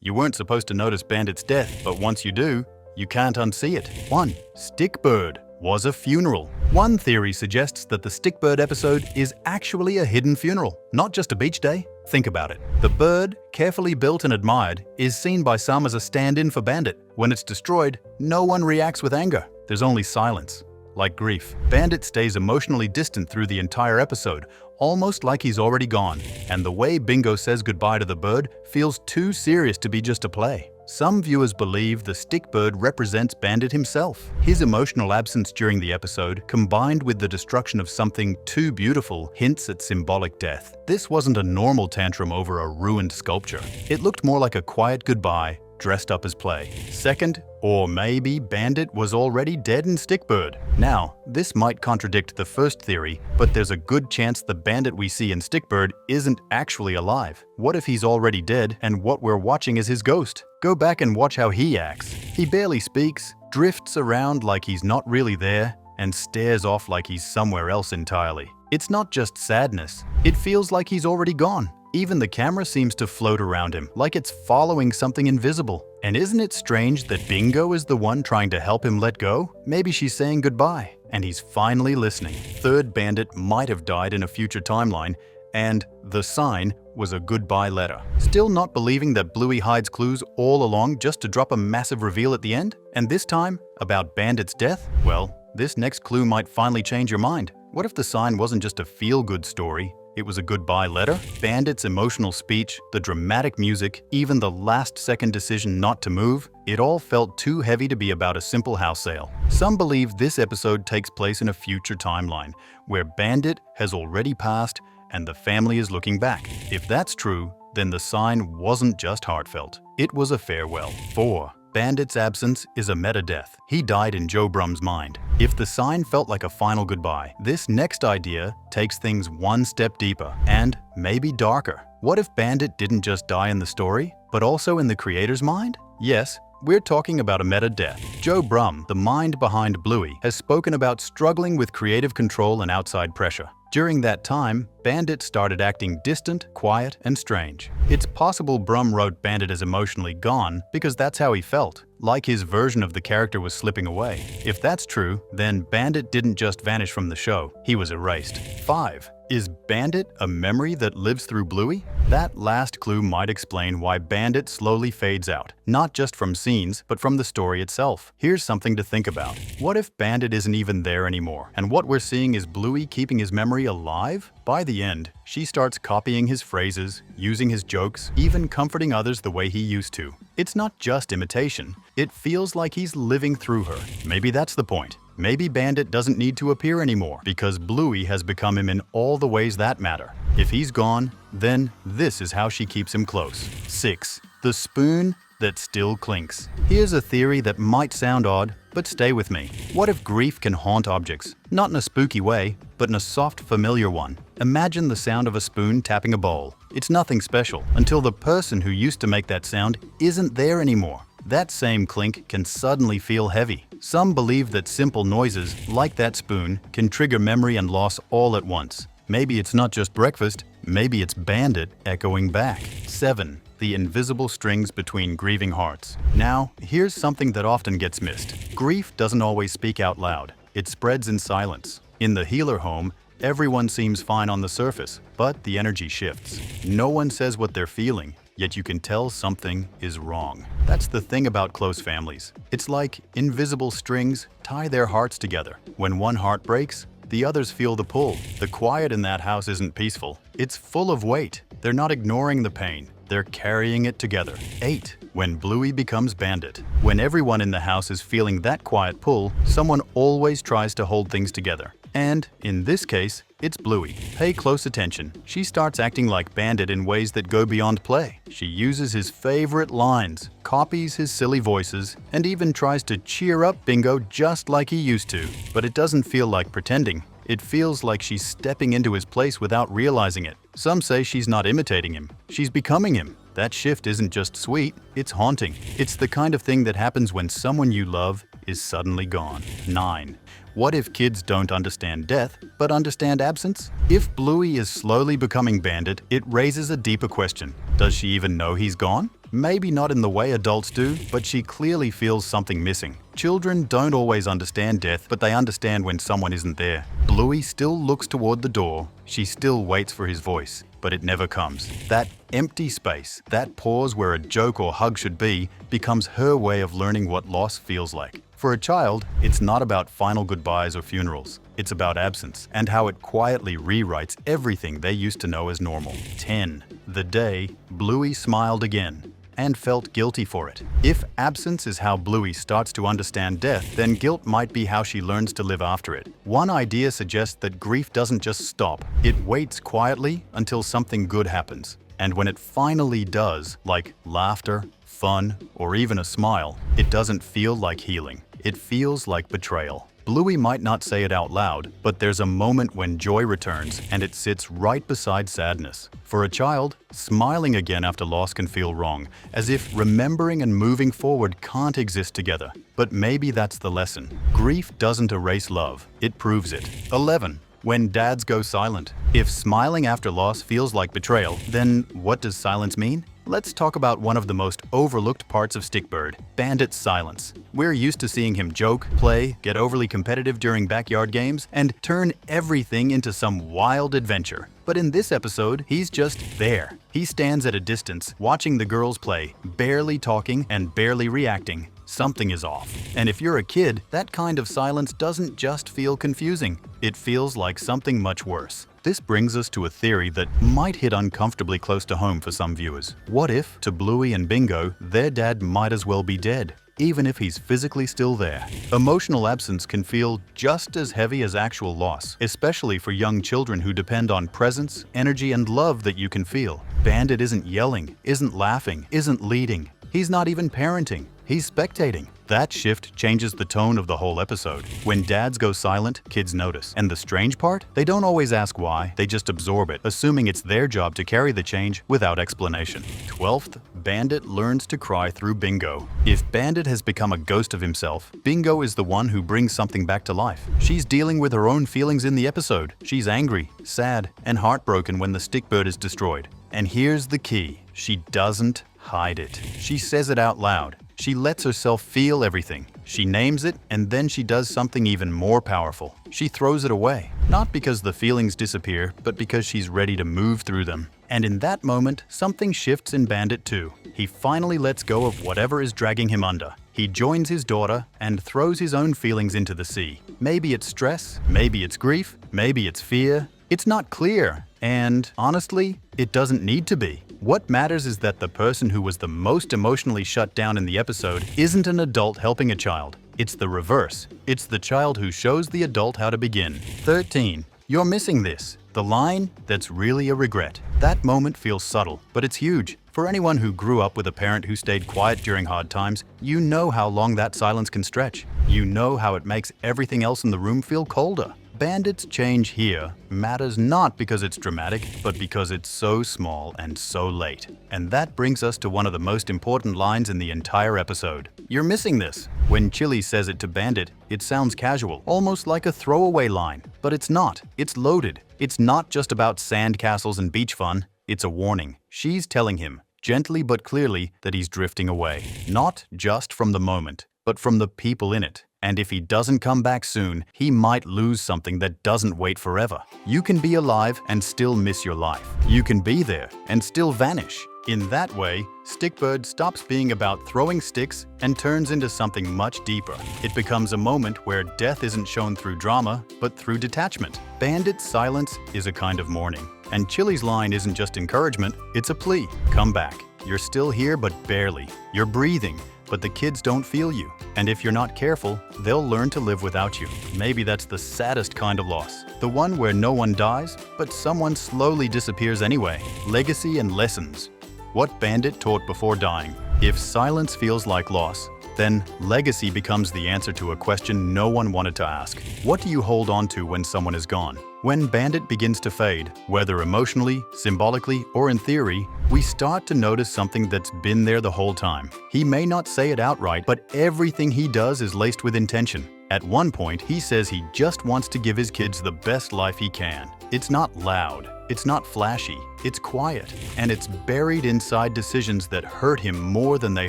You weren't supposed to notice Bandit's death, but once you do, you can't unsee it. 1. Stickbird was a funeral. One theory suggests that the Stickbird episode is actually a hidden funeral, not just a beach day. Think about it. The bird, carefully built and admired, is seen by some as a stand-in for Bandit. When it's destroyed, no one reacts with anger. There's only silence, like grief. Bandit stays emotionally distant through the entire episode, almost like he's already gone. And the way Bingo says goodbye to the bird feels too serious to be just a play. Some viewers believe the Stickbird represents Bandit himself. His emotional absence during the episode, combined with the destruction of something too beautiful, hints at symbolic death. This wasn't a normal tantrum over a ruined sculpture. It looked more like a quiet goodbye, dressed up as play. Second, or maybe Bandit was already dead in Stickbird. Now, this might contradict the first theory, but there's a good chance the Bandit we see in Stickbird isn't actually alive. What if he's already dead and what we're watching is his ghost? Go back and watch how he acts. He barely speaks, drifts around like he's not really there, and stares off like he's somewhere else entirely. It's not just sadness. It feels like he's already gone. Even the camera seems to float around him, like it's following something invisible. And isn't it strange that Bingo is the one trying to help him let go? Maybe she's saying goodbye, and he's finally listening. Third Bandit might have died in a future timeline, and the sign was a goodbye letter. Still not believing that Bluey hides clues all along just to drop a massive reveal at the end? And this time, about Bandit's death? Well, this next clue might finally change your mind. What if the sign wasn't just a feel-good story? It was a goodbye letter? Bandit's emotional speech, the dramatic music, even the last-second decision not to move, it all felt too heavy to be about a simple house sale. Some believe this episode takes place in a future timeline, where Bandit has already passed and the family is looking back. If that's true, then the sign wasn't just heartfelt. It was a farewell. 4. Bandit's absence is a meta-death. He died in Joe Brum's mind. If the sign felt like a final goodbye, this next idea takes things one step deeper and maybe darker. What if Bandit didn't just die in the story, but also in the creator's mind? Yes, we're talking about a meta-death. Joe Brum, the mind behind Bluey, has spoken about struggling with creative control and outside pressure. During that time, Bandit started acting distant, quiet, and strange. It's possible Brum wrote Bandit as emotionally gone because that's how he felt, like his version of the character was slipping away. If that's true, then Bandit didn't just vanish from the show, he was erased. 5. Is Bandit a memory that lives through Bluey? That last clue might explain why Bandit slowly fades out, not just from scenes, but from the story itself. Here's something to think about. What if Bandit isn't even there anymore, and what we're seeing is Bluey keeping his memory alive? By the end, she starts copying his phrases, using his jokes, even comforting others the way he used to. It's not just imitation. It feels like he's living through her. Maybe that's the point. Maybe Bandit doesn't need to appear anymore because Bluey has become him in all the ways that matter. If he's gone, then this is how she keeps him close. 6. The spoon that still clinks. Here's a theory that might sound odd, but stay with me. What if grief can haunt objects? Not in a spooky way, but in a soft, familiar one. Imagine the sound of a spoon tapping a bowl. It's nothing special until the person who used to make that sound isn't there anymore. That same clink can suddenly feel heavy. Some believe that simple noises, like that spoon, can trigger memory and loss all at once. Maybe it's not just breakfast, maybe it's Bandit echoing back. 7. The invisible strings between grieving hearts. Now, here's something that often gets missed. Grief doesn't always speak out loud. It spreads in silence. In the healer home, everyone seems fine on the surface, but the energy shifts. No one says what they're feeling, yet you can tell something is wrong. That's the thing about close families. It's like invisible strings tie their hearts together. When one heart breaks, the others feel the pull. The quiet in that house isn't peaceful. It's full of weight. They're not ignoring the pain. They're carrying it together. 8. When Bluey becomes Bandit. When everyone in the house is feeling that quiet pull, someone always tries to hold things together. And, in this case, it's Bluey. Pay close attention. She starts acting like Bandit in ways that go beyond play. She uses his favorite lines, copies his silly voices, and even tries to cheer up Bingo just like he used to. But it doesn't feel like pretending. It feels like she's stepping into his place without realizing it. Some say she's not imitating him. She's becoming him. That shift isn't just sweet, it's haunting. It's the kind of thing that happens when someone you love is suddenly gone. 9. What if kids don't understand death, but understand absence? If Bluey is slowly becoming Bandit, it raises a deeper question. Does she even know he's gone? Maybe not in the way adults do, but she clearly feels something missing. Children don't always understand death, but they understand when someone isn't there. Bluey still looks toward the door. She still waits for his voice, but it never comes. That empty space, that pause where a joke or hug should be, becomes her way of learning what loss feels like. For a child, it's not about final goodbyes or funerals. It's about absence and how it quietly rewrites everything they used to know as normal. 10. The day Bluey smiled again and felt guilty for it. If absence is how Bluey starts to understand death, then guilt might be how she learns to live after it. One idea suggests that grief doesn't just stop. It waits quietly until something good happens. And when it finally does, like laughter, fun, or even a smile, it doesn't feel like healing. It feels like betrayal. Bluey might not say it out loud, but there's a moment when joy returns and it sits right beside sadness. For a child, smiling again after loss can feel wrong, as if remembering and moving forward can't exist together. But maybe that's the lesson. Grief doesn't erase love, it proves it. 11. When dads go silent. If smiling after loss feels like betrayal, then what does silence mean? Let's talk about one of the most overlooked parts of Stickbird, Bandit's silence. We're used to seeing him joke, play, get overly competitive during backyard games, and turn everything into some wild adventure. But in this episode, he's just there. He stands at a distance, watching the girls play, barely talking and barely reacting. Something is off. And if you're a kid, that kind of silence doesn't just feel confusing. It feels like something much worse. This brings us to a theory that might hit uncomfortably close to home for some viewers. What if, to Bluey and Bingo, their dad might as well be dead, even if he's physically still there? Emotional absence can feel just as heavy as actual loss, especially for young children who depend on presence, energy, and love that you can feel. Bandit isn't yelling, isn't laughing, isn't leading. He's not even parenting. He's spectating. That shift changes the tone of the whole episode. When dads go silent, kids notice. And the strange part? They don't always ask why, they just absorb it, assuming it's their job to carry the change without explanation. 12th, Bandit learns to cry through Bingo. If Bandit has become a ghost of himself, Bingo is the one who brings something back to life. She's dealing with her own feelings in the episode. She's angry, sad, and heartbroken when the Stickbird is destroyed. And here's the key. She doesn't hide it. She says it out loud. She lets herself feel everything. She names it, and then she does something even more powerful. She throws it away. Not because the feelings disappear, but because she's ready to move through them. And in that moment, something shifts in Bandit too. He finally lets go of whatever is dragging him under. He joins his daughter and throws his own feelings into the sea. Maybe it's stress, maybe it's grief, maybe it's fear. It's not clear. And honestly, it doesn't need to be. What matters is that the person who was the most emotionally shut down in the episode isn't an adult helping a child. It's the reverse. It's the child who shows the adult how to begin. 13. You're missing this. The line that's really a regret. That moment feels subtle, but it's huge. For anyone who grew up with a parent who stayed quiet during hard times, you know how long that silence can stretch. You know how it makes everything else in the room feel colder. Bandit's change here matters not because it's dramatic, but because it's so small and so late. And that brings us to one of the most important lines in the entire episode. You're missing this. When Chili says it to Bandit, it sounds casual, almost like a throwaway line. But it's not. It's loaded. It's not just about sand castles and beach fun. It's a warning. She's telling him, gently but clearly, that he's drifting away. Not just from the moment, but from the people in it. And if he doesn't come back soon, he might lose something that doesn't wait forever. You can be alive and still miss your life. You can be there and still vanish. In that way, Stickbird stops being about throwing sticks and turns into something much deeper. It becomes a moment where death isn't shown through drama, but through detachment. Bandit's silence is a kind of mourning. And Chili's line isn't just encouragement, it's a plea. Come back. You're still here, but barely. You're breathing, but the kids don't feel you. And if you're not careful, they'll learn to live without you. Maybe that's the saddest kind of loss. The one where no one dies, but someone slowly disappears anyway. Legacy and lessons. What Bandit taught before dying. If silence feels like loss, then legacy becomes the answer to a question no one wanted to ask. What do you hold on to when someone is gone? When Bandit begins to fade, whether emotionally, symbolically, or in theory, we start to notice something that's been there the whole time. He may not say it outright, but everything he does is laced with intention. At one point, he says he just wants to give his kids the best life he can. It's not loud, it's not flashy, it's quiet, and it's buried inside decisions that hurt him more than they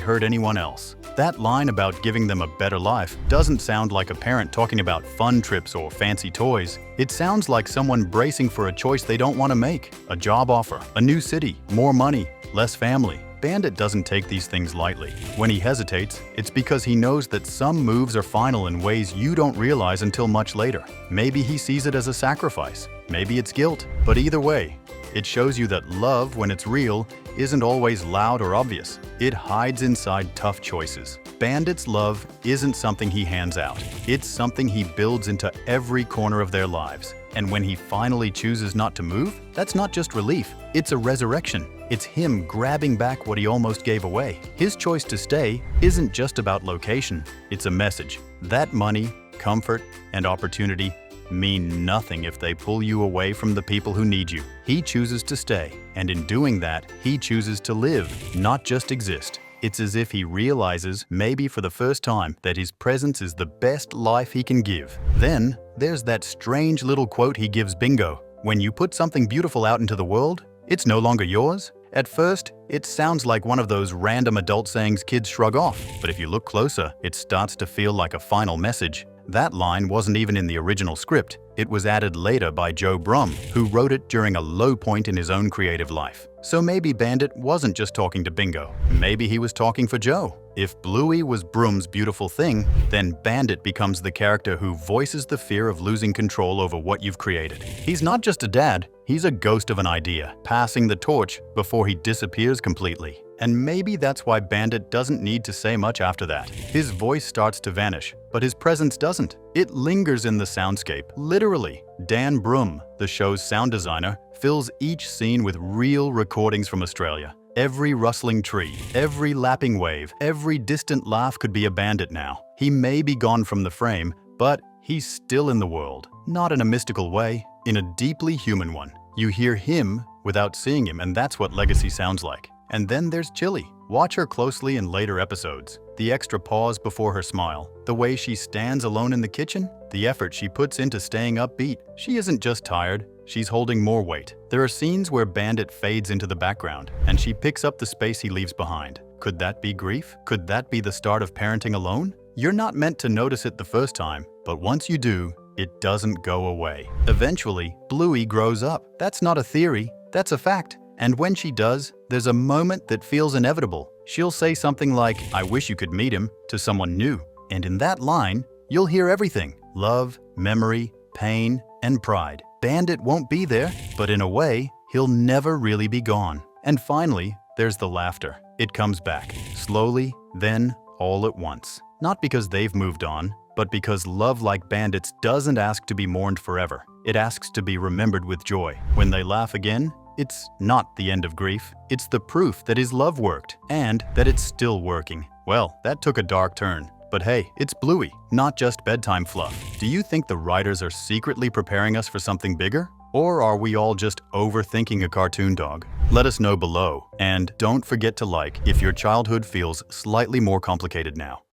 hurt anyone else. That line about giving them a better life doesn't sound like a parent talking about fun trips or fancy toys. It sounds like someone bracing for a choice they don't want to make. A job offer, a new city, more money, less family. Bandit doesn't take these things lightly. When he hesitates, it's because he knows that some moves are final in ways you don't realize until much later. Maybe he sees it as a sacrifice. Maybe it's guilt. But either way, it shows you that love, when it's real, isn't always loud or obvious. It hides inside tough choices. Bandit's love isn't something he hands out. It's something he builds into every corner of their lives. And when he finally chooses not to move, that's not just relief, it's a resurrection. It's him grabbing back what he almost gave away. His choice to stay isn't just about location, it's a message. That money, comfort, and opportunity mean nothing if they pull you away from the people who need you. He chooses to stay, and in doing that, he chooses to live, not just exist. It's as if he realizes, maybe for the first time, that his presence is the best life he can give. Then, there's that strange little quote he gives Bingo. When you put something beautiful out into the world, it's no longer yours. At first, it sounds like one of those random adult sayings kids shrug off, but if you look closer, it starts to feel like a final message. That line wasn't even in the original script. It was added later by Joe Brum, who wrote it during a low point in his own creative life. So maybe Bandit wasn't just talking to Bingo. Maybe he was talking for Joe. If Bluey was Brum's beautiful thing, then Bandit becomes the character who voices the fear of losing control over what you've created. He's not just a dad, he's a ghost of an idea, passing the torch before he disappears completely. And maybe that's why Bandit doesn't need to say much after that. His voice starts to vanish, but his presence doesn't. It lingers in the soundscape, literally. Dan Brum, the show's sound designer, fills each scene with real recordings from Australia. Every rustling tree, every lapping wave, every distant laugh could be a Bandit now. He may be gone from the frame, but he's still in the world. Not in a mystical way, in a deeply human one. You hear him without seeing him, and that's what legacy sounds like. And then there's Chili. Watch her closely in later episodes. The extra pause before her smile, the way she stands alone in the kitchen, the effort she puts into staying upbeat. She isn't just tired, she's holding more weight. There are scenes where Bandit fades into the background, and she picks up the space he leaves behind. Could that be grief? Could that be the start of parenting alone? You're not meant to notice it the first time, but once you do, it doesn't go away. Eventually, Bluey grows up. That's not a theory, that's a fact. And when she does, there's a moment that feels inevitable. She'll say something like, "I wish you could meet him," to someone new. And in that line, you'll hear everything: love, memory, pain, and pride. Bandit won't be there, but in a way, he'll never really be gone. And finally, there's the laughter. It comes back, slowly, then all at once. Not because they've moved on, but because love like Bandit's doesn't ask to be mourned forever. It asks to be remembered with joy. When they laugh again, it's not the end of grief. It's the proof that his love worked, and that it's still working. Well, that took a dark turn. But hey, it's Bluey, not just bedtime fluff. Do you think the writers are secretly preparing us for something bigger? Or are we all just overthinking a cartoon dog? Let us know below. And don't forget to like if your childhood feels slightly more complicated now.